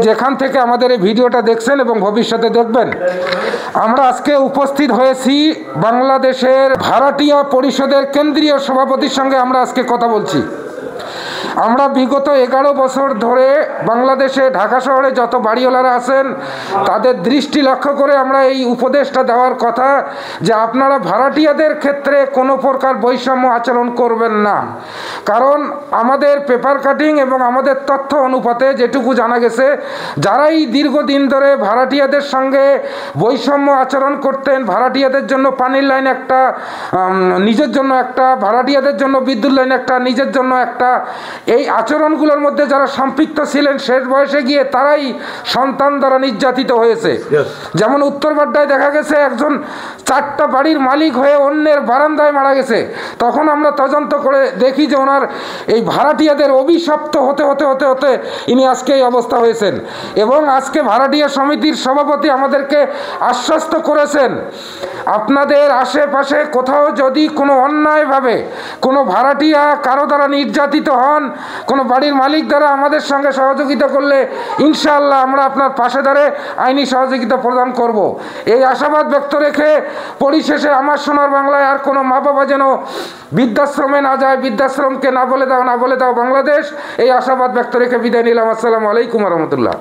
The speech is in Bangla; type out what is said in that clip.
যেখান থেকে আমাদের এই ভিডিওটা দেখছেন এবং ভবিষ্যতে দেখবেন, আমরা আজকে উপস্থিত হয়েছি বাংলাদেশের ভাড়াটিয়া পরিষদের কেন্দ্রীয় সভাপতির সঙ্গে আমরা আজকে কথা বলছি। আমরা বিগত 11 বছর ধরে বাংলাদেশে ঢাকা শহরে যত বাড়িওয়ালারা আছেন তাদের দৃষ্টি লক্ষ্য করে আমরা এই উপদেশটা দেওয়ার কথা যে আপনারা ভাড়াটিয়াদের ক্ষেত্রে কোনো প্রকার বৈষম্য আচরণ করবেন না। কারণ আমাদের পেপার কাটিং এবং আমাদের তথ্য অনুপাতে যেটুকু জানা গেছে, যারাই দীর্ঘদিন ধরে ভাড়াটিয়াদের সঙ্গে বৈষম্য আচরণ করতেন, ভাড়াটিয়াদের জন্য পানির লাইন একটা, নিজের জন্য একটা, ভাড়াটিয়াদের জন্য বিদ্যুৎ লাইন একটা, নিজের জন্য একটা, এই আচরণগুলোর মধ্যে যারা সম্পৃক্ত ছিলেন শেষ বয়সে গিয়ে তারাই সন্তান দ্বারা নির্যাতিত হয়েছে। যেমন উত্তরপাড্ডায় দেখা গেছে একজন 4টা বাড়ির মালিক হয়ে অন্যের বারান্দায় মারা গেছে। তখন আমরা তদন্ত করে দেখি যে ওনার এই ভাড়াটিয়াদের অভিশপ্ত হতে হতে হতে হতে ইনি আজকে এই অবস্থা হয়েছেন। এবং আজকে ভাড়াটিয়া সমিতির সভাপতি আমাদেরকে আশ্বস্ত করেছেন, আপনাদের আশেপাশে কোথাও যদি কোনো অন্যায়ভাবে কোনো ভাড়াটিয়া কারো দ্বারা নির্যাতিত হন, কোনো বাড়ির মালিক দ্বারা আমাদের সঙ্গে সহযোগিতা করলে ইনশাআল্লাহ আমরা আপনার পাশে দাঁড়ে আইনি সহযোগিতা প্রদান করব। এই আশাবাদ ব্যক্ত রেখে পরিশেষে আমার সোনার বাংলায় আর কোনো মা বাবা যেন বৃদ্ধাশ্রমে না যায়, বৃদ্ধাশ্রমকে না বলে দাও, না বলে দাও বাংলাদেশ, এই আশাবাদ ব্যক্ত রেখে বিদায় নিলাম। আসসালামু আলাইকুম রহমতুল্লাহ।